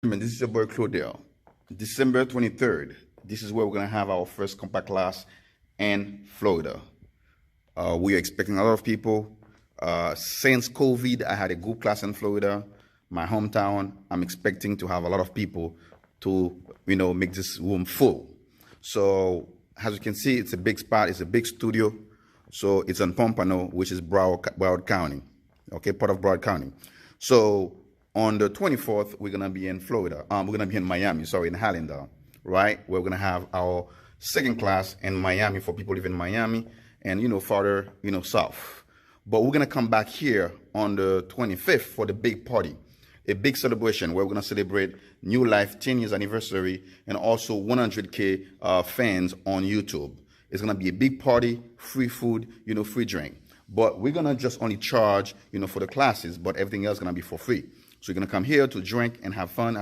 This is your boy Claudel. December 23rd, this is where we're going to have our first Kompa class in Florida. We are expecting a lot of people. Since COVID, I had a good class in Florida, my hometown. I'm expecting to have a lot of people to, make this room full. So as you can see, it's a big spot. It's a big studio. So it's in Pompano, which is Broward County, okay, part of Broward County. So on the 24th, we're going to be in Florida. We're going to be in Miami, in Hallandale, right? We're going to have our second class in Miami for people living in Miami and, farther, south. But we're going to come back here on the 25th for the big party, a big celebration where we're going to celebrate New Life 10 years anniversary and also 100K fans on YouTube. It's going to be a big party, free food, free drink. But we're going to just only charge, for the classes, but everything else is going to be for free. So you're going to come here to drink and have fun.